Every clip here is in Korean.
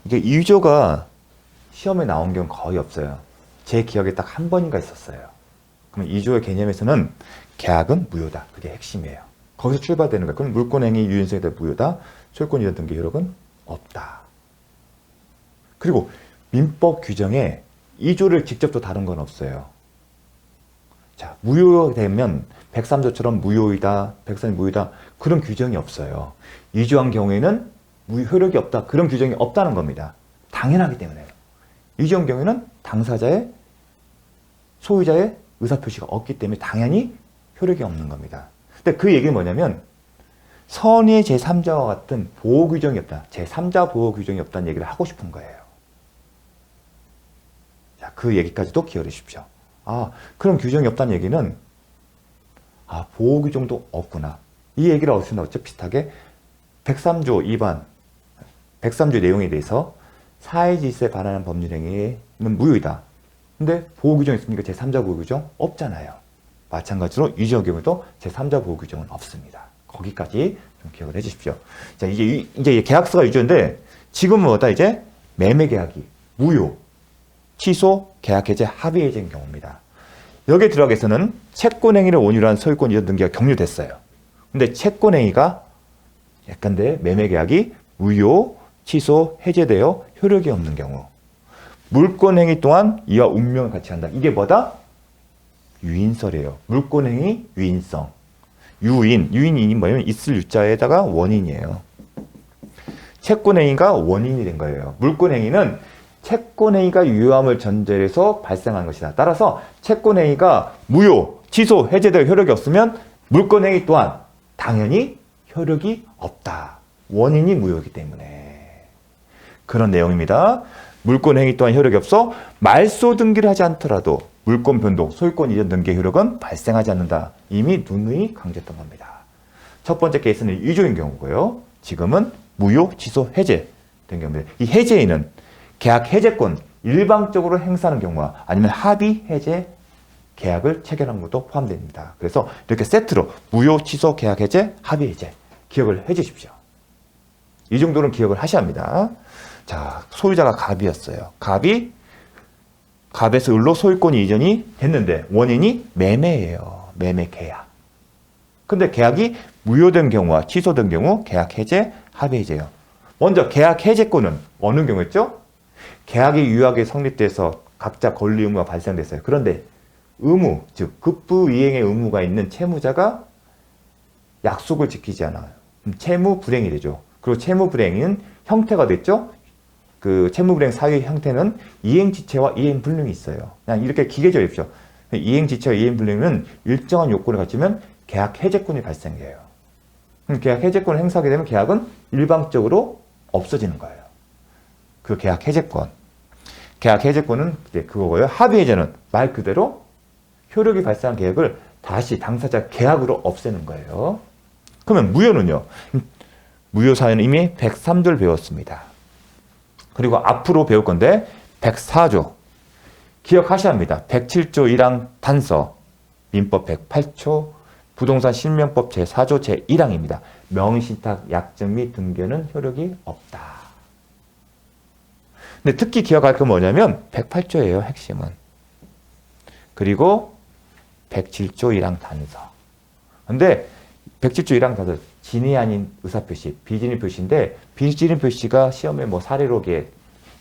이게 위조가 시험에 나온 경우는 거의 없어요. 제 기억에 딱 한 번인가 있었어요. 그러면 위조의 개념에서는 계약은 무효다. 그게 핵심이에요. 거기서 출발되는 거예요. 그럼 물권행위 유인성에 대해 무효다. 소유권 이전 등기 효력은 없다. 그리고 민법 규정에 위조를 직접 또 다룬 건 없어요. 자, 무효되면 103조처럼 무효이다, 103이 무효이다 그런 규정이 없어요. 위조한 경우에는 효력이 없다. 그런 규정이 없다는 겁니다. 당연하기 때문에요. 위조한 경우에는 당사자의 소유자의 의사표시가 없기 때문에 당연히 효력이 없는 겁니다. 근데 그 얘기는 뭐냐면 선의 제3자와 같은 보호 규정이 없다. 제3자 보호 규정이 없다는 얘기를 하고 싶은 거예요. 자, 그 얘기까지도 기억해 주십시오. 아, 그런 규정이 없다는 얘기는 보호 규정도 없구나. 이 얘기를 어디서 나왔죠? 비슷하게 103조 위반, 103조 내용에 대해서 사회질서에 반하는 법률행위는 무효이다. 근데 보호 규정이 있습니까? 제3자 보호 규정? 없잖아요. 마찬가지로 위조 경우도 제3자 보호 규정은 없습니다. 거기까지 좀 기억을 해 주십시오. 자, 이제 계약서가 위조인데 지금은 뭐다? 이제 매매 계약이 무효, 취소, 계약 해제, 합의 해제인 경우입니다. 여기에 들어가서는 채권 행위를 원유로 한 소유권 이전 등기가 격려됐어요. 근데 채권 행위가 약간데 매매 계약이 무효, 취소, 해제되어 효력이 없는 경우. 물권 행위 또한 이와 운명을 같이 한다. 이게 뭐다? 유인설이에요. 물권 행위, 유인성. 유인이 뭐냐면 있을 유자에다가 원인이에요. 채권 행위가 원인이 된 거예요. 물권 행위는 채권 행위가 유효함을 전제로 해서 발생한 것이다. 따라서 채권 행위가 무효, 취소, 해제되어 효력이 없으면 물권 행위 또한 당연히 효력이 없다. 원인이 무효이기 때문에. 그런 내용입니다. 물권 행위 또한 효력이 없어 말소 등기를 하지 않더라도 물권 변동, 소유권 이전 등기의 효력은 발생하지 않는다. 이미 누누이 강조했던 겁니다. 첫 번째 케이스는 위조인 경우고요. 지금은 무효, 취소, 해제 된 경우입니다. 이 해제에는 계약 해제권 일방적으로 행사하는 경우와 아니면 합의 해제 계약을 체결한 것도 포함됩니다. 그래서 이렇게 세트로 무효, 취소, 계약 해제, 합의 해제 기억을 해 주십시오. 이 정도는 기억을 하셔야 합니다. 자, 소유자가 갑이었어요. 갑에서 을로 소유권이 이전이 됐는데 원인이 매매예요. 매매 계약. 근데 계약이 무효된 경우와 취소된 경우 계약 해제, 합의 해제예요. 먼저 계약 해제권은 어느 경우였죠? 계약이 유효하게 성립돼서 각자 권리 의무가 발생됐어요. 그런데 의무, 즉 급부 이행의 의무가 있는 채무자가 약속을 지키지 않아요. 채무 불행이 되죠. 그리고 채무 불행은 형태가 됐죠. 그 채무 불행 사유의 형태는 이행 지체와 이행 불능이 있어요. 그냥 이렇게 기계적으로 입죠. 이행 지체와 이행 불능은 일정한 요건을 갖추면 계약 해제권이 발생해요. 계약 해제권을 행사하게 되면 계약은 일방적으로 없어지는 거예요. 그 계약 해제권. 계약 해제권은 이제 그거고요. 합의 해제는 말 그대로 효력이 발생한 계약을 다시 당사자 계약으로 없애는 거예요. 그러면 무효는요? 무효 사유는 이미 103조를 배웠습니다. 그리고 앞으로 배울 건데 104조. 기억하셔야 합니다. 107조 1항 단서, 민법 108조, 부동산 실명법 제4조 제1항입니다. 명의신탁, 약정 및 등기는 효력이 없다. 근데 특히 기억할 건 뭐냐면 108조예요. 핵심은. 그리고 107조 1항 단서. 근데 107조 1항 단서 진이 아닌 의사표시, 비진의 표시인데 비진의 표시가 시험에 뭐 사례로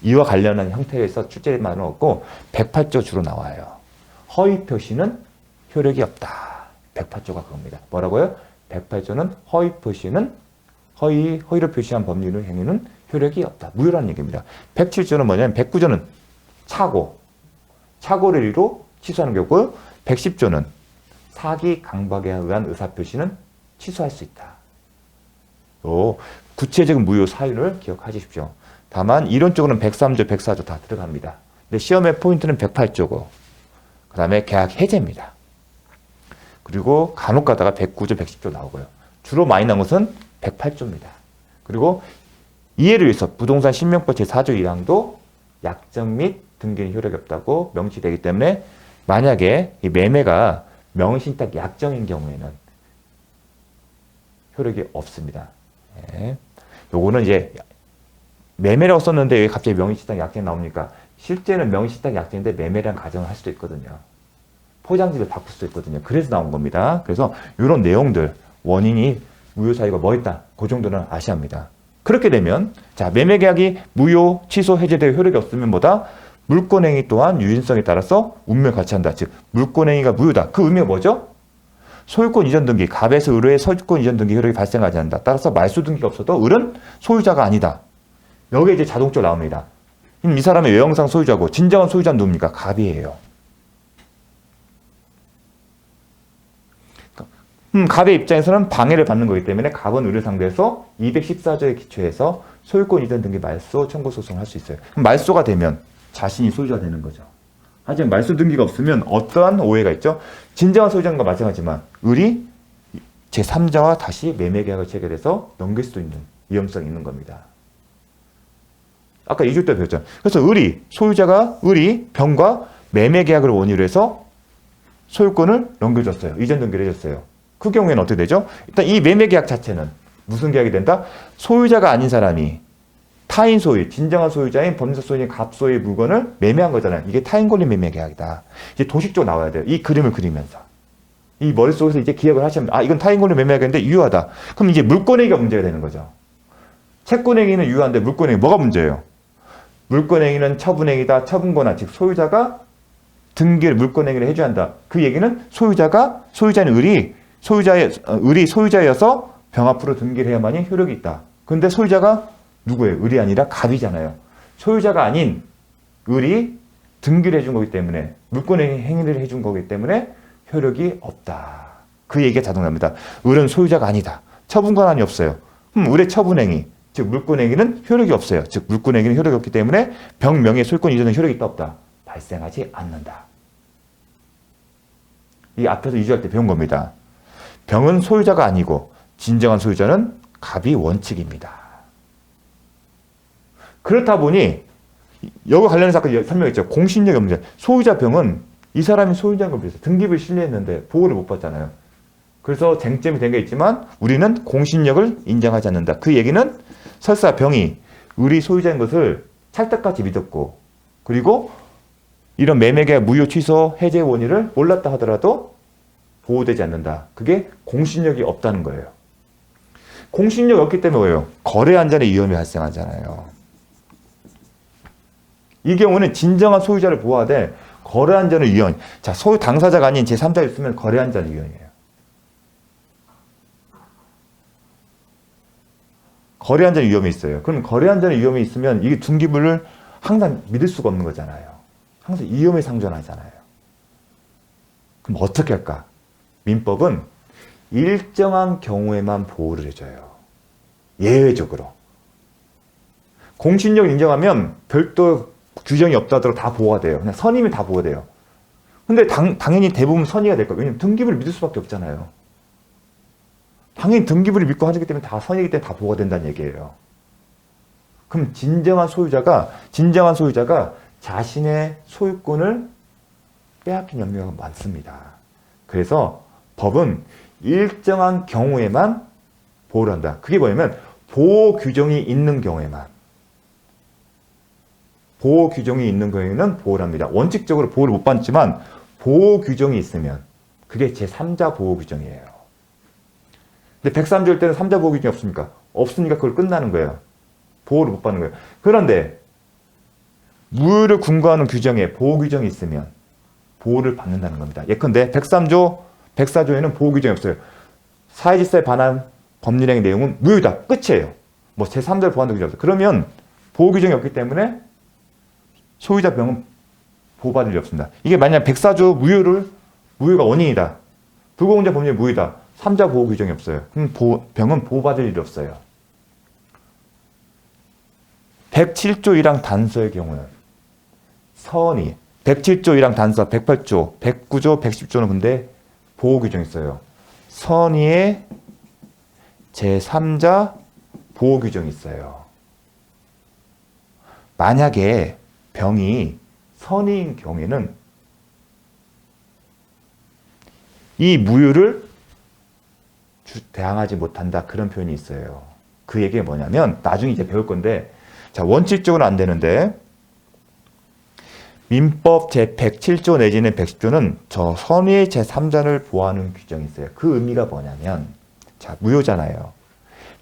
이와 관련한 형태에서 출제만은 없고 108조 주로 나와요. 허위 표시는 효력이 없다. 108조가 그겁니다. 뭐라고요? 108조는 허위 표시는 허위로 표시한 법률의 행위는 효력이 없다. 무효라는 얘기입니다. 107조는 뭐냐면 109조는 착오를 이유로 취소하는 경우고요. 110조는 사기 강박에 의한 의사표시는 취소할 수 있다. 또 구체적인 무효 사유를 기억하십시오. 다만 이론적으로는 103조, 104조 다 들어갑니다. 근데 시험의 포인트는 108조고 그 다음에 계약 해제입니다. 그리고 간혹 가다가 109조, 110조 나오고요. 주로 많이 나온 것은 108조입니다. 그리고 이해를 위해서 부동산 실명법 제4조 1항도 약정 및 등기는 효력이 없다고 명시되기 때문에 만약에 이 매매가 명의신탁 약정인 경우에는 효력이 없습니다. 네. 요거는 이제 매매라고 썼는데 왜 갑자기 명의신탁 약정 나옵니까? 실제는 명의신탁 약정인데 매매라는 가정을 할 수도 있거든요. 포장지를 바꿀 수도 있거든요. 그래서 나온 겁니다. 그래서 이런 내용들, 원인이 무효 사유가 뭐 있다. 그 정도는 아셔야 합니다. 그렇게 되면 자, 매매계약이 무효, 취소, 해제되어 효력이 없으면 뭐다? 물권행위 또한 유인성에 따라서 운명을 같이한다. 즉 물권행위가 무효다. 그 의미가 뭐죠? 소유권 이전 등기, 갑에서 을의 소유권 이전 등기 효력이 발생하지 않는다. 따라서 말소 등기가 없어도 을은 소유자가 아니다. 여기에 이제 자동적으로 나옵니다. 이 사람의 외형상 소유자고 진정한 소유자는 누굽니까? 갑이에요. 갑의 입장에서는 방해를 받는 거기 때문에 갑은 을을 상대해서 214조에 기초해서 소유권 이전 등기 말소 청구 소송을 할 수 있어요. 그럼 말소가 되면 자신이 소유자가 되는 거죠. 하지만 말소 등기가 없으면 어떠한 오해가 있죠? 진정한 소유자인 과 마찬가지지만 을이 제3자와 다시 매매계약을 체결해서 넘길 수도 있는 위험성이 있는 겁니다. 아까 2주 때 배웠잖아요. 그래서 소유자가 병과 매매계약을 원인으로 해서 소유권을 넘겨줬어요. 이전 등기를 해줬어요. 그 경우에는 어떻게 되죠? 일단 이 매매계약 자체는 무슨 계약이 된다? 소유자가 아닌 사람이 타인 소유, 진정한 소유자인 법인사 소유인 갑소유의 물건을 매매한 거잖아요. 이게 타인 권리 매매 계약이다. 이제 도식적으로 나와야 돼요. 이 그림을 그리면서. 이 머릿속에서 이제 기억을 하시면, 이건 타인 권리 매매 계약인데 유효하다. 그럼 이제 물권행위가 문제가 되는 거죠. 채권행위는 유효한데 물권행위 뭐가 문제예요? 물권행위는 처분행위다. 처분권한, 즉 소유자가 등기를 물권행위를 해줘야 한다. 그 얘기는 소유자는 을이 소유자여서 병 앞으로 등기를 해야만이 효력이 있다. 근데 소유자가 누구예요? 을이 아니라 갑이잖아요. 소유자가 아닌 을이 등기를 해준 거기 때문에 물권행위를 해준 거기 때문에 효력이 없다. 그 얘기가 자동 나옵니다. 을은 소유자가 아니다. 처분권한이 없어요. 을의 처분행위, 즉 물권행위는 효력이 없어요. 즉 물권행위는 효력이 없기 때문에 병 명의 소유권 이전은 효력이 있다 없다. 발생하지 않는다. 이 앞에서 2주 할 때 배운 겁니다. 병은 소유자가 아니고 진정한 소유자는 갑이 원칙입니다. 그렇다 보니 여기 관련해서 아까 설명했죠. 공신력의 문제. 소유자 병은 이 사람이 소유자인 걸 비해서 등기부를 신뢰했는데 보호를 못 받잖아요. 그래서 쟁점이 된 게 있지만 우리는 공신력을 인정하지 않는다. 그 얘기는 설사 병이 을이 소유자인 것을 찰떡같이 믿었고 그리고 이런 매매계약 무효 취소 해제 원인을 몰랐다 하더라도 보호되지 않는다. 그게 공신력이 없다는 거예요. 공신력이 없기 때문에 뭐예요? 거래 안전의 위험이 발생하잖아요. 이 경우는 진정한 소유자를 보호하되 거래 안전의 위험. 자, 소유 당사자가 아닌 제3자가 있으면 거래 안전의 위험이에요. 거래 안전의 위험이 있어요. 그럼 거래 안전의 위험이 있으면 이게 등기부를 항상 믿을 수가 없는 거잖아요. 항상 위험에 상존하잖아요. 그럼 어떻게 할까? 민법은 일정한 경우에만 보호를 해줘요. 예외적으로. 공신력을 인정하면 별도 규정이 없다 하더라도 다 보호가 돼요. 그냥 선임이 다 보호돼요. 근데 당연히 대부분 선의가 될 거예요. 왜냐면 등기부를 믿을 수밖에 없잖아요. 당연히 등기부를 믿고 하기 때문에 다 선의이기 때문에 다 보호가 된다는 얘기예요. 그럼 진정한 소유자가 자신의 소유권을 빼앗긴 염려가 많습니다. 그래서 법은 일정한 경우에만 보호를 한다. 그게 뭐냐면 보호 규정이 있는 경우에만. 보호 규정이 있는 경우에는 보호를 합니다. 원칙적으로 보호를 못 받지만 보호 규정이 있으면 그게 제3자 보호 규정이에요. 근데 103조일 때는 3자 보호 규정이 없습니까? 없으니까 그걸 끝나는 거예요. 보호를 못 받는 거예요. 그런데 무효를 군거하는 규정에 보호 규정이 있으면 보호를 받는다는 겁니다. 예컨대 103조, 104조에는 보호 규정이 없어요. 사회질서에 반한 법률행위 내용은 무효다. 끝이에요. 뭐 제3자를 보호한다는 규정이 없어요. 그러면 보호 규정이 없기 때문에 소유자 병은 보호받을 일이 없습니다. 이게 만약 104조 무효가 원인이다. 불공자 법률 무효다. 3자 보호 규정이 없어요. 그럼 병은 보호받을 일이 없어요. 107조 1항 단서의 경우는 선의, 107조 1항 단서, 108조, 109조, 110조는 근데 보호 규정이 있어요. 선의의 제3자 보호 규정이 있어요. 만약에 병이 선의인 경우에는 이 무효를 대항하지 못한다. 그런 표현이 있어요. 그 얘기가 뭐냐면 나중에 이제 배울 건데 자, 원칙적으로는 안 되는데 민법 제107조 내지는 110조는 저 선의의 제3자를 보호하는 규정이 있어요. 그 의미가 뭐냐면 자, 무효잖아요.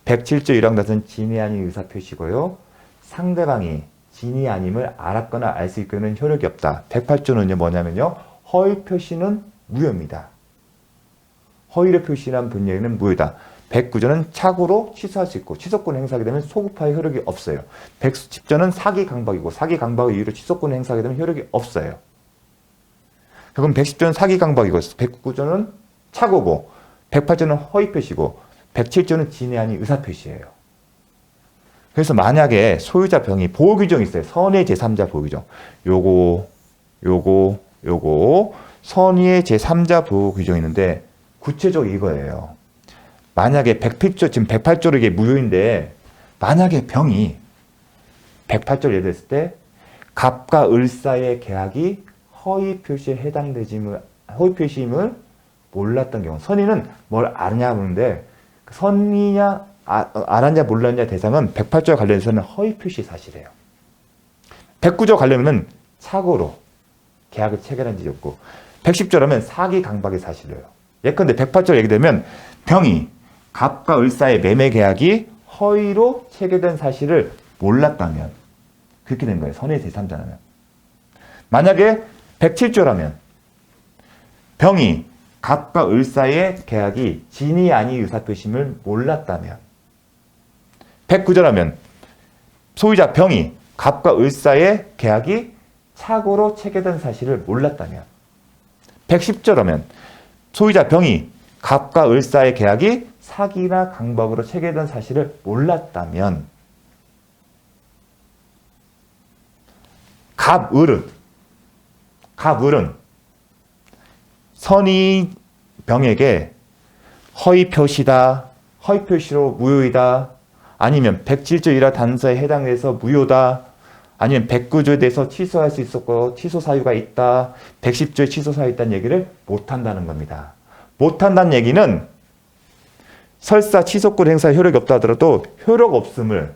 107조 1항 닷은 진위 아닌 의사 표시고요. 상대방이 진위 아님을 알았거나 알 수 있거는 효력이 없다. 108조는요 뭐냐면요. 허위 표시는 무효입니다. 허위로 표시한 분쟁은 무효다. 109조는 착오로 취소할 수 있고 취소권 행사하게 되면 소급화의 효력이 없어요. 110조는 사기 강박이고 사기 강박의 이유로 취소권 행사하게 되면 효력이 없어요. 그럼 110조는 사기 강박이고 109조는 착오고 108조는 허위 표시고 107조는 진위 아닌 의사 표시예요. 그래서 만약에 소유자 병이 보호 규정이 있어요. 선의의 제3자 보호 규정. 요거 선의의 제3자 보호 규정이 있는데 구체적으로 이거예요. 만약에 108조, 지금 108조로 이게 무효인데 만약에 병이 108조를 예를 들었을 때 갑과 을 사이의 계약이 허위 표시에 해당되지를 허위 표시임을 몰랐던 경우 선의는 뭘 아느냐 하는데 선의냐 알았냐 몰랐냐 대상은 108조와 관련해서는 허위 표시 사실이에요. 109조 관련해서는 착오로 계약을 체결한 적이 없고 110조라면 사기 강박의 사실이에요. 예컨대 108조 얘기되면 병이 갑과 을 사이의 매매 계약이 허위로 체결된 사실을 몰랐다면 그렇게 된 거예요. 선의의 제3자라면. 만약에 107조라면 병이 갑과 을 사이의 계약이 진위 아닌 의사표심을 몰랐다면 109조라면 소유자 병이 갑과 을 사이의 계약이 착오로 체결된 사실을 몰랐다면 110조라면 소유자 병이 갑과 을 사이의 계약이 사기나 강박으로 체결된 사실을 몰랐다면 갑을은 선의 병에게 허위 표시다, 허위 표시로 무효이다, 아니면 107조 1화 단서에 해당해서 무효다, 아니면 109조에 대해서 취소할 수 있었고 취소 사유가 있다, 110조에 취소 사유 있다는 얘기를 못한다는 겁니다. 못한다는 얘기는 설사 취소권 행사 효력이 없다 하더라도 효력 없음을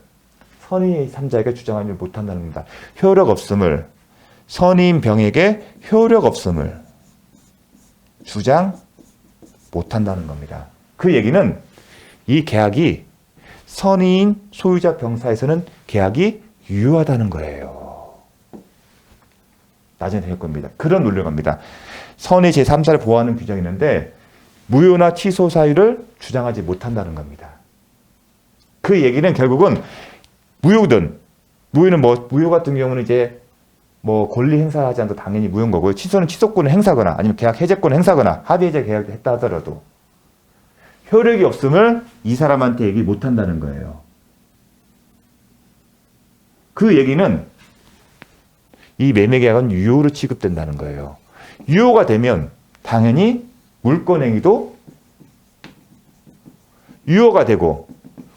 선의 3자에게 주장하지 못한다는 겁니다. 효력 없음을 선의인 병에게 효력 없음을 주장 못한다는 겁니다. 그 얘기는 이 계약이 선의인 소유자 병사에서는 계약이 유효하다는 거예요. 나중에 될 겁니다. 그런 논리를 갑니다. 선의 제3자를 보호하는 규정이 있는데 무효나 취소 사유를 주장하지 못한다는 겁니다. 그 얘기는 결국은 무효는 무효 같은 경우는 이제 권리 행사를 하지 않아도 당연히 무효인 거고요. 취소는 취소권을 행사하거나 아니면 계약 해제권을 행사하거나 합의 해제 계약을 했다 하더라도 효력이 없음을 이 사람한테 얘기 못한다는 거예요. 그 얘기는 이 매매 계약은 유효로 취급된다는 거예요. 유효가 되면 당연히 물권행위도 유효가 되고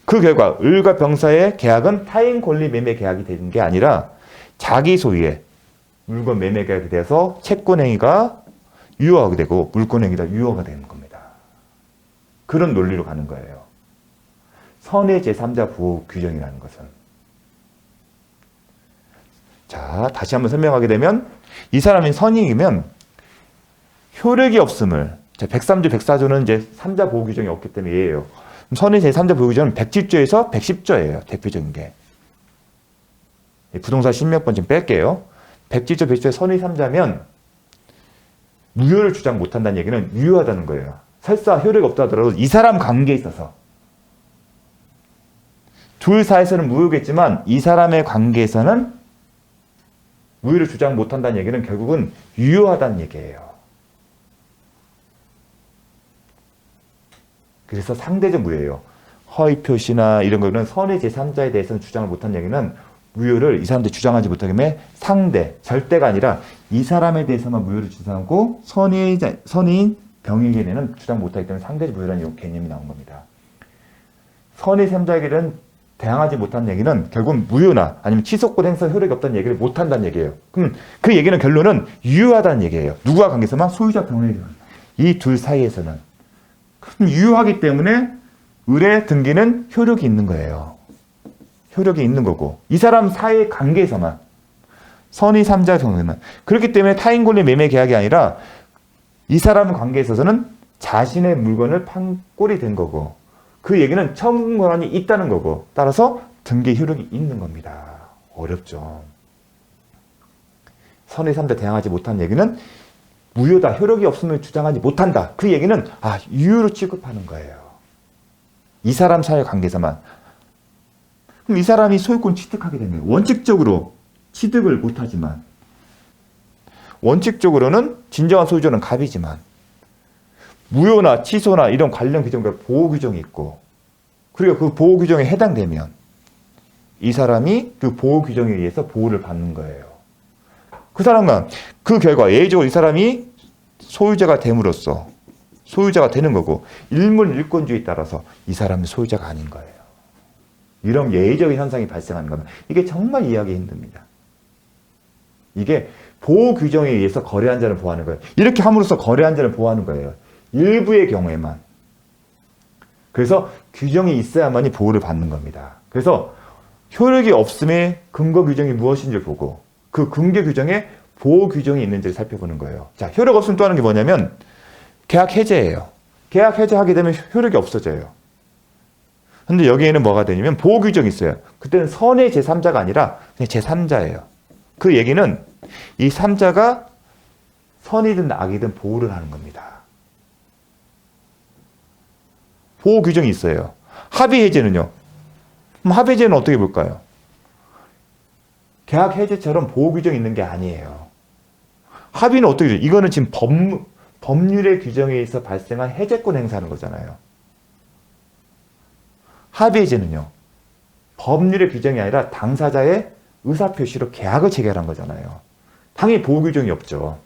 그 결과 을과 병사의 계약은 타인 권리 매매 계약이 되는 게 아니라 자기 소유의 물건 매매 계약이 돼서 채권행위가 유효하게 되고 물권행위가 유효가 되는 겁니다. 그런 논리로 가는 거예요. 선의 제3자 보호 규정이라는 것은. 자, 다시 한번 설명하게 되면 이 사람이 선의이면 효력이 없음을 103조, 104조는 이제 3자 보호 규정이 없기 때문에 얘예요. 선의 제3자 보호 규정은 107조에서 110조예요. 대표적인 게. 부동산 신명권 좀 뺄게요. 107조, 110조의 선의 3자면 무효를 주장 못한다는 얘기는 유효하다는 거예요. 설사 효력이 없다 하더라도 이 사람 관계에 있어서 둘 사이에서는 무효겠지만 이 사람의 관계에서는 무효를 주장 못한다는 얘기는 결국은 유효하다는 얘기예요. 그래서 상대적 무효예요. 허위 표시나 이런 거는 선의 제3자에 대해서는 주장을 못한 얘기는 무효를 이 사람들이 주장하지 못하기 때문에 상대, 절대가 아니라 이 사람에 대해서만 무효를 주장하고 선의인 병에게는 주장 못하기 때문에 상대적 무효라는 개념이 나온 겁니다. 선의 3자에게는 대항하지 못한 얘기는 결국 무효나 아니면 취소권 행사 효력이 없다는 얘기를 못한다는 얘기예요. 그럼 그 얘기는 결론은 유효하다는 얘기예요. 누구와 관계에서만? 소유자 병에게는. 이 둘 사이에서는. 그럼 유효하기 때문에 을의 등기는 효력이 있는 거예요. 효력이 있는 거고 이 사람 사이의 관계에서만 선의 3자 경우에만 그렇기 때문에 타인 권리 매매 계약이 아니라 이 사람 관계에 있어서는 자신의 물건을 판 꼴이 된 거고 그 얘기는 처분 권한이 있다는 거고 따라서 등기 효력이 있는 겁니다. 어렵죠. 선의 3자 대항하지 못한 얘기는 무효다. 효력이 없으면 주장하지 못한다. 그 얘기는 유효로 취급하는 거예요. 이 사람 사이의 관계에서만. 그럼 이 사람이 소유권 취득하게 되면 원칙적으로 취득을 못하지만 원칙적으로는 진정한 소유자는 갑이지만 무효나 취소나 이런 관련 규정과 보호 규정이 있고 그리고 그 보호 규정에 해당되면 이 사람이 그 보호 규정에 의해서 보호를 받는 거예요. 그 사람은 그 결과 예외적으로 이 사람이 소유자가 됨으로써 소유자가 되는 거고 일문일권주의에 따라서 이 사람은 소유자가 아닌 거예요. 이런 예외적인 현상이 발생하는 겁니다. 이게 정말 이해하기 힘듭니다. 이게 보호 규정에 의해서 거래한 자를 보호하는 거예요. 이렇게 함으로써 거래한 자를 보호하는 거예요. 일부의 경우에만. 그래서 규정이 있어야만이 보호를 받는 겁니다. 그래서 효력이 없음의 근거 규정이 무엇인지를 보고 그 근거 규정에 보호 규정이 있는지를 살펴보는 거예요. 자, 효력 없음 또 하는 게 뭐냐면 계약 해제예요. 계약 해제하게 되면 효력이 없어져요. 근데 여기에는 뭐가 되냐면 보호 규정이 있어요. 그때는 선의 제3자가 아니라 그냥 제3자예요. 그 얘기는 이 3자가 선이든 악이든 보호를 하는 겁니다. 보호 규정이 있어요. 합의 해제는요. 그럼 합의 해제는 어떻게 볼까요? 계약 해제처럼 보호 규정이 있는 게 아니에요. 합의는 어떻게 돼요? 이거는 지금 법률의 규정에 의해서 발생한 해제권 행사하는 거잖아요. 합의 해제는요. 법률의 규정이 아니라 당사자의 의사표시로 계약을 체결한 거잖아요. 당연히 보호 규정이 없죠.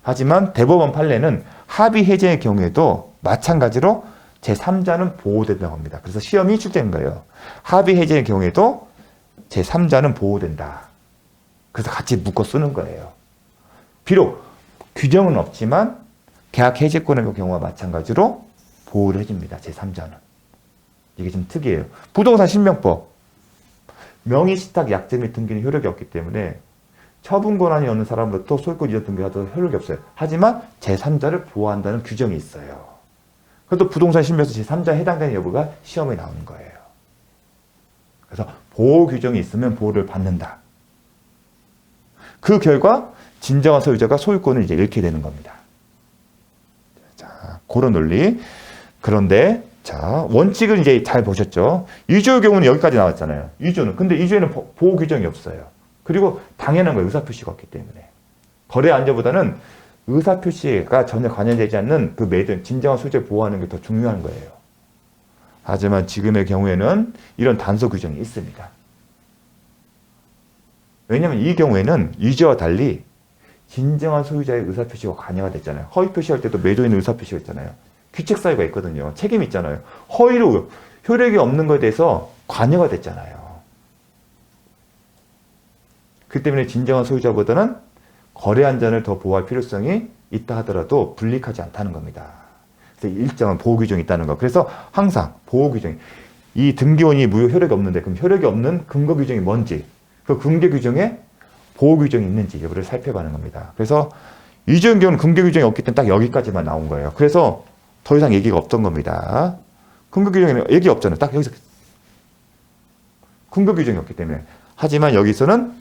하지만 대법원 판례는 합의 해제의 경우에도 마찬가지로 제3자는 보호된다고 합니다. 그래서 시험이 출제된 거예요. 합의 해제의 경우에도 제3자는 보호된다. 그래서 같이 묶어 쓰는 거예요. 비록 규정은 없지만 계약 해제권의 경우와 마찬가지로 보호를 해줍니다. 제3자는. 이게 좀 특이해요. 부동산 신명법. 명의시탁 약정 및 등기는 효력이 없기 때문에 처분 권한이 없는 사람으로부터 소유권 이전 등기가 더 효력이 없어요. 하지만 제3자를 보호한다는 규정이 있어요. 그래도 부동산 신명에서 제3자에 해당되는 여부가 시험에 나오는 거예요. 그래서 보호 규정이 있으면 보호를 받는다. 그 결과 진정한 소유자가 소유권을 이제 잃게 되는 겁니다. 자, 그런 논리. 그런데 자, 원칙을 이제 잘 보셨죠? 위조의 경우는 여기까지 나왔잖아요. 위조는. 근데 위조에는 보호 규정이 없어요. 그리고 당연한 거예요. 의사표시가 없기 때문에. 거래 안전보다는 의사표시가 전혀 관여되지 않는 그 매도인, 진정한 소유자를 보호하는 게 더 중요한 거예요. 하지만 지금의 경우에는 이런 단서 규정이 있습니다. 왜냐하면 이 경우에는 위조와 달리 진정한 소유자의 의사표시가 관여가 됐잖아요. 허위 표시할 때도 매도인의 의사표시가 있잖아요. 규칙 사유가 있거든요. 책임이 있잖아요. 허위로 효력이 없는 것에 대해서 관여가 됐잖아요. 그 때문에 진정한 소유자보다는 거래한 자를 더 보호할 필요성이 있다 하더라도 불리하지 않다는 겁니다. 그래서 일정한 보호 규정이 있다는 거. 그래서 항상 보호 규정이 이 등기원이 무효 효력이 없는데 그럼 효력이 없는 근거 규정이 뭔지 그 근거 규정에 보호 규정이 있는지 여부를 살펴보는 겁니다. 그래서 위조의 경우는 근거 규정이 없기 때문에 딱 여기까지만 나온 거예요. 그래서 더 이상 얘기가 없던 겁니다. 근거 규정에는 얘기 없잖아요. 딱 여기서 근거 규정이 없기 때문에. 하지만 여기서는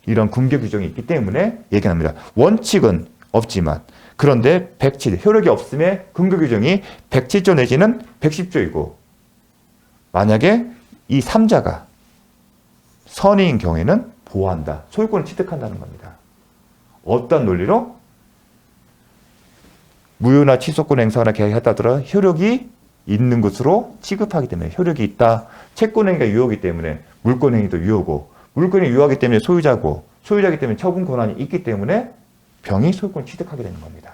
이런 근거 규정이 있기 때문에 얘기합니다. 원칙은 없지만 그런데 107, 효력이 없음에 근거 규정이 107조 내지는 110조이고 만약에 이 3자가 선의인 경우에는 보호한다. 소유권을 취득한다는 겁니다. 어떤 논리로? 무효나 취소권 행사나 계약했다 하더라도 효력이 있는 것으로 취급하기 때문에 효력이 있다. 채권행위가 유효하기 때문에 물권행위도 유효고 물권이 유효하기 때문에 소유자고 소유자이기 때문에 처분 권한이 있기 때문에 병이 소유권을 취득하게 되는 겁니다.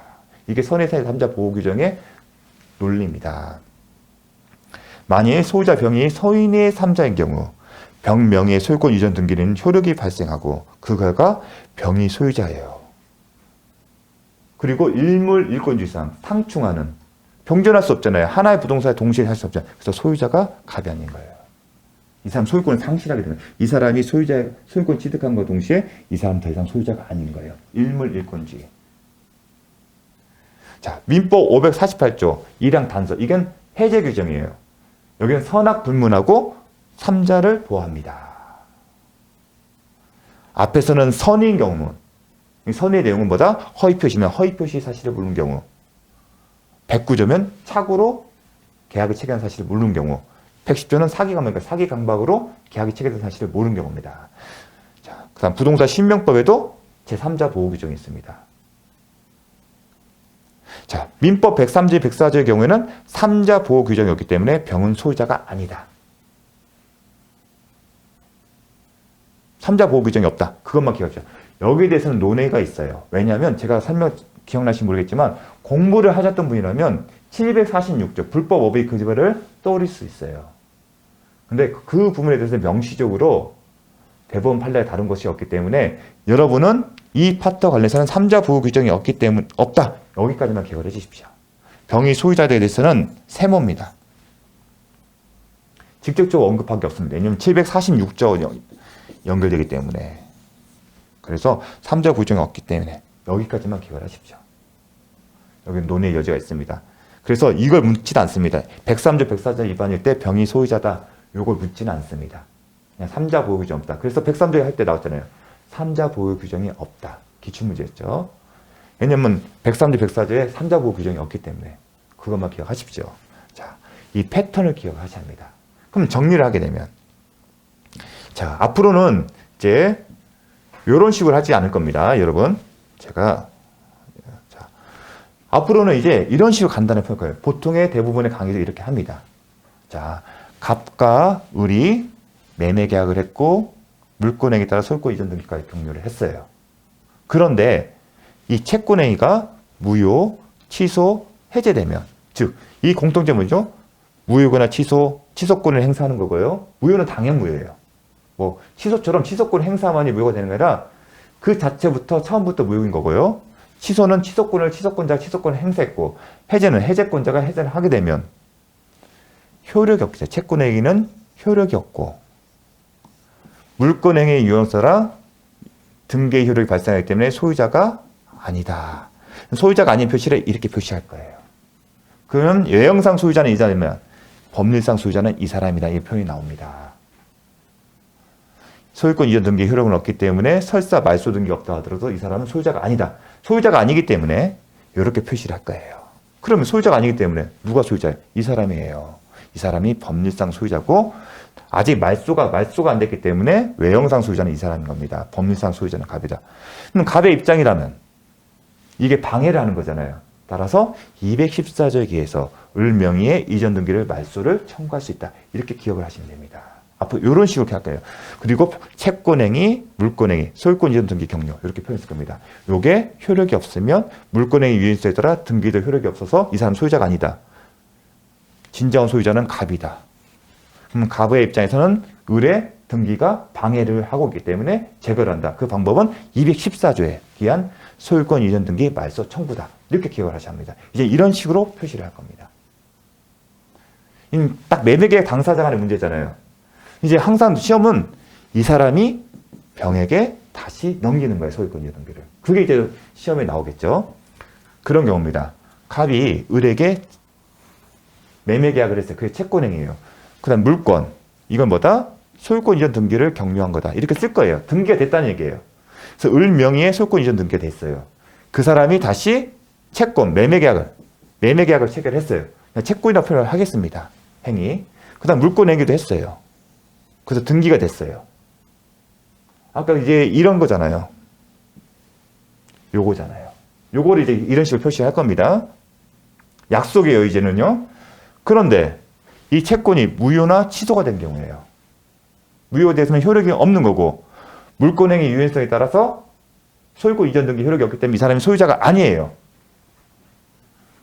이게 선의사의 3자 보호 규정의 논리입니다. 만일 소유자 병이 서인의 3자인 경우 병 명의의 소유권 이전 등기는 효력이 발생하고 그 결과 병이 소유자예요. 그리고 일물 일권주의상 상충하는 병존할 수 없잖아요. 하나의 부동산에 동시에 할 수 없잖아요. 그래서 소유자가 갑이 아닌 거예요. 이 사람 소유권을 상실하게 되는 거예요. 이 사람이 소유권 취득한 것과 동시에 이 사람 더 이상 소유자가 아닌 거예요. 일물일권주의. 자, 민법 548조 1항 단서. 이건 해제 규정이에요. 여기는 선악 불문하고 삼자를 보호합니다. 앞에서는 선의인 경우는, 선의의 내용은 뭐다? 허위 표시면 허위 표시 사실을 모르는 경우. 109조면 착오로 계약을 체결한 사실을 모르는 경우. 110조는 사기 강박으로 계약이 체결된 사실을 모르는 경우입니다. 자, 그 다음 부동산 신명법에도 제3자 보호 규정이 있습니다. 자, 민법 103조, 104조의 경우에는 3자 보호 규정이 없기 때문에 병은 소유자가 아니다. 3자 보호 규정이 없다. 그것만 기억하세요. 여기에 대해서는 논의가 있어요. 왜냐하면 제가 기억나시면 모르겠지만 공부를 하셨던 분이라면 746조 불법 어휘 거짓말을 떠올릴 수 있어요. 근데 그 부분에 대해서 명시적으로 대법원 판례에 다룬 것이 없기 때문에 여러분은 이 파트와 관련해서는 3자 보호 규정이 없다. 여기까지만 기억을 해주십시오. 병의 소유자들에 대해서는 세모입니다. 직접적으로 언급한 게 없습니다. 왜냐하면 746조 연결되기 때문에. 그래서 3자 보호 규정이 없기 때문에 여기까지만 기억을 하십시오. 여기는 논의의 여지가 있습니다. 그래서 이걸 묻지도 않습니다. 103조, 104조 위반일 때 병의 소유자다. 이걸 묻지는 않습니다. 그냥 3자 보호 규정 없다. 그래서 103조에 할 때 나왔잖아요. 3자 보호 규정이 없다. 기출문제였죠. 왜냐면 103조, 104조에 3자 보호 규정이 없기 때문에 그것만 기억하십시오. 자, 이 패턴을 기억하셔야 합니다. 그럼 정리를 하게 되면 자, 앞으로는 이제 이런 식으로 하지 않을 겁니다. 여러분. 제가 자, 앞으로는 이제 이런 식으로 간단히 펼 거예요. 보통의 대부분의 강의도 이렇게 합니다. 자, 갑과 을이 매매 계약을 했고 물권행위에 따라 소유권 이전 등기까지 종료를 했어요. 그런데 이 채권행위가 무효, 취소, 해제되면 즉 이 공통점은 뭐죠? 무효거나 취소권을 행사하는 거고요. 무효는 당연 무효예요. 뭐 취소처럼 취소권 행사만이 무효가 되는 게 아니라 그 자체부터 처음부터 무효인 거고요. 취소는 취소권자가 취소권을 행사했고 해제는 해제권자가 해제를 하게 되면 효력이 없죠. 채권행위는 효력이 없고 물권행위의 유효성이라 등기의 효력이 발생하기 때문에 소유자가 아니다. 소유자가 아닌 표시를 이렇게 표시할 거예요. 그러면 외형상 소유자는 이 사람이면 법률상 소유자는 이 사람이다. 이 표현이 나옵니다. 소유권 이전 등기의 효력은 없기 때문에 설사 말소 등기가 없다 하더라도 이 사람은 소유자가 아니다. 소유자가 아니기 때문에 이렇게 표시를 할 거예요. 그러면 소유자가 아니기 때문에 누가 소유자예요? 이 사람이에요. 이 사람이 법률상 소유자고 아직 말소가 안 됐기 때문에 외형상 소유자는 이 사람인 겁니다. 법률상 소유자는 갑이다. 그럼 갑의 입장이라면 이게 방해를 하는 거잖아요. 따라서 214조에 의해서 을 명의의 이전 등기를 말소를 청구할 수 있다. 이렇게 기억을 하시면 됩니다. 앞으로 이런 식으로 할게요. 그리고 채권행위, 물권행위, 소유권 이전 등기 격려 이렇게 표현했을 겁니다. 이게 효력이 없으면 물권행위 유인성에 따라 등기도 효력이 없어서 이 사람 소유자가 아니다. 진정한 소유자는 갑이다. 그럼 갑의 입장에서는 을의 등기가 방해를 하고 있기 때문에 제거를 한다. 그 방법은 214조에 기한 소유권 이전 등기 말소 청구다. 이렇게 기억을 하셔야 합니다. 이제 이런 식으로 표시를 할 겁니다. 딱 매매계약 당사자 간의 문제잖아요. 이제 항상 시험은 이 사람이 병에게 다시 넘기는 거예요. 소유권 이전 등기를. 그게 이제 시험에 나오겠죠. 그런 경우입니다. 갑이 을에게 매매계약을 했어요. 그게 채권행위예요. 그 다음 물권. 이건 뭐다? 소유권 이전 등기를 격려한 거다. 이렇게 쓸 거예요. 등기가 됐다는 얘기예요. 그래서 을 명의의 소유권 이전 등기가 됐어요. 그 사람이 다시 채권, 매매계약을 체결했어요. 채권이라 표현을 하겠습니다. 행위. 그 다음 물권 행위도 했어요. 그래서 등기가 됐어요. 아까 이제 이런 거잖아요. 요거잖아요. 요거를 이제 이런 식으로 표시할 겁니다. 약속이에요, 이제는요. 그런데 이 채권이 무효나 취소가 된 경우에요. 무효돼서는 효력이 없는 거고 물권행위 유효성에 따라서 소유권 이전 등기 효력이 없기 때문에 이 사람이 소유자가 아니에요.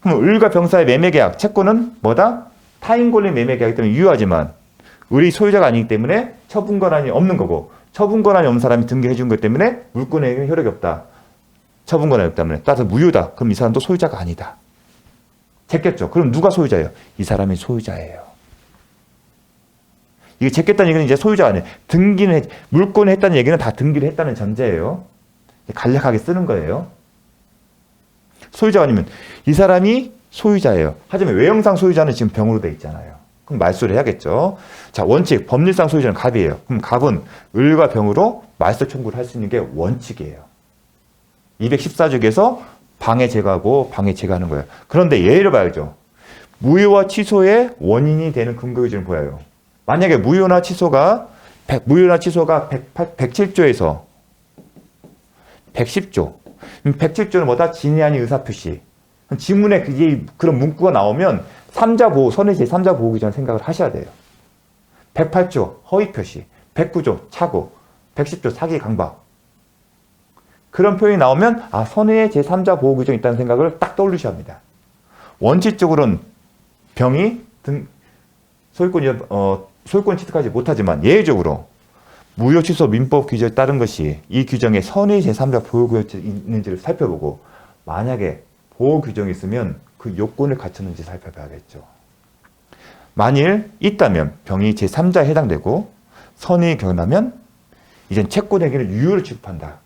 그럼 을과 병사의 매매계약, 채권은 뭐다? 타인 권리 매매계약이기 때문에 유효하지만 을이 소유자가 아니기 때문에 처분 권한이 없는 거고 처분 권한이 없는 사람이 등기해 준 것 때문에 물권행위 효력이 없다. 처분 권한이 없기 때문에 따라서 무효다. 그럼 이 사람도 소유자가 아니다. 제꼈죠. 그럼 누가 소유자예요? 이 사람이 소유자예요. 이게 제꼈다는 얘기는 이제 소유자가 아니에요. 물권을 했다는 얘기는 다 등기를 했다는 전제예요. 간략하게 쓰는 거예요. 소유자가 아니면 이 사람이 소유자예요. 하지만 외형상 소유자는 지금 병으로 돼 있잖아요. 그럼 말소를 해야겠죠. 자, 원칙. 법률상 소유자는 갑이에요. 그럼 갑은 을과 병으로 말소 청구를 할 수 있는 게 원칙이에요. 214조에서 방해 제거하고 방해 제거하는 거예요. 그런데 예를 봐야죠. 무효와 취소의 원인이 되는 근거 기준을 보여요. 만약에 무효나 취소가 107조에서 110조. 107조는 뭐다? 진위 아닌 의사표시. 지문에 그런 문구가 나오면 3자 보호, 선의 제3자 보호 기준 생각을 하셔야 돼요. 108조 허위표시, 109조 착오, 110조 사기 강박. 그런 표현이 나오면 선의 제3자 보호 규정이 있다는 생각을 딱 떠올리셔야 합니다. 원칙적으로는 병이 소유권 취득하지 못하지만 예외적으로 무효 취소 민법 규정에 따른 것이 이 규정에 선의 제3자 보호 규정이 있는지를 살펴보고 만약에 보호 규정이 있으면 그 요건을 갖췄는지 살펴봐야겠죠. 만일 있다면 병이 제3자에 해당되고 선의 경험하면 이젠 채권에게는 유효를 취급한다.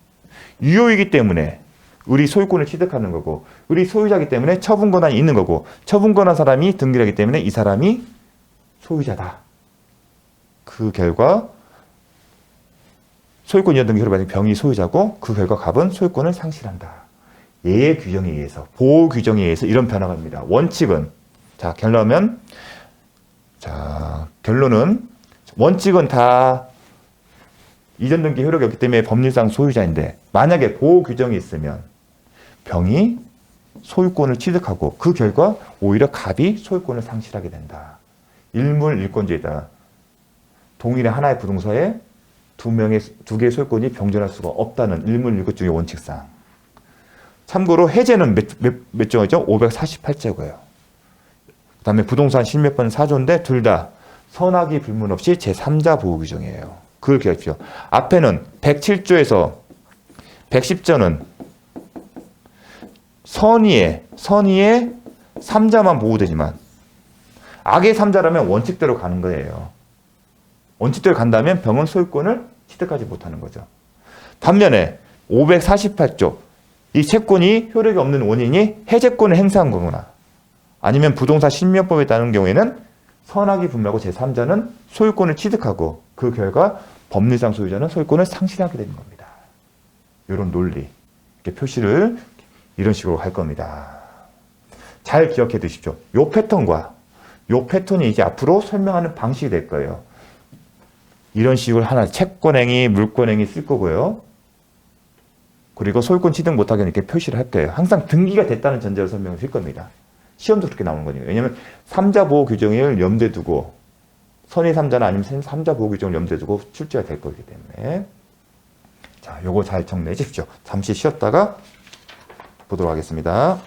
유효이기 때문에 우리 소유권을 취득하는 거고 우리 소유자이기 때문에 처분 권한이 있는 거고 처분 권한 사람이 등기하기 때문에 이 사람이 소유자다. 그 결과 소유권 이전 등기 효력을 받은 병이 소유자고 그 결과 갑은 소유권을 상실한다. 예의 규정에 의해서 보호 규정에 의해서 이런 변화가 됩니다. 원칙은 결론은 원칙은 다 이전 등기 효력이 없기 때문에 법률상 소유자인데 만약에 보호 규정이 있으면 병이 소유권을 취득하고 그 결과 오히려 갑이 소유권을 상실하게 된다. 일물일권주의다. 동일한 하나의 부동산에 두 개의 소유권이 병존할 수가 없다는 일물일권주의 원칙상. 참고로 해제는 몇 조죠? 548조고요. 그 다음에 부동산 실명권 4조인데 둘 다 선악이 불문 없이 제3자 보호 규정이에요. 그걸 기억하십시오. 앞에는 107조에서 110조는 선의의 3자만 보호되지만 악의 3자라면 원칙대로 가는 거예요. 원칙대로 간다면 병은 소유권을 취득하지 못하는 거죠. 반면에 548조 이 채권이 효력이 없는 원인이 해제권을 행사한 거구나. 아니면 부동산 실명법에 따른 경우에는 선악이 분명하고 제3자는 소유권을 취득하고 그 결과 법률상 소유자는 소유권을 상실하게 되는 겁니다. 이런 논리, 이렇게 표시를 이런 식으로 할 겁니다. 잘 기억해 두십시오. 요 패턴이 이제 앞으로 설명하는 방식이 될 거예요. 이런 식으로 하나 채권행위, 물권행위 쓸 거고요. 그리고 소유권 취득 못하게 이렇게 표시를 할 거예요. 항상 등기가 됐다는 전제로 설명을 할 겁니다. 시험도 그렇게 나오는 거니까. 왜냐하면 3자 보호 규정을 염두에 두고 선의 3자나 아니면 3자 보호 규정을 염두에 두고 출제가 될 거기 때문에 자, 요거 잘 정리해 주십시오. 잠시 쉬었다가 보도록 하겠습니다.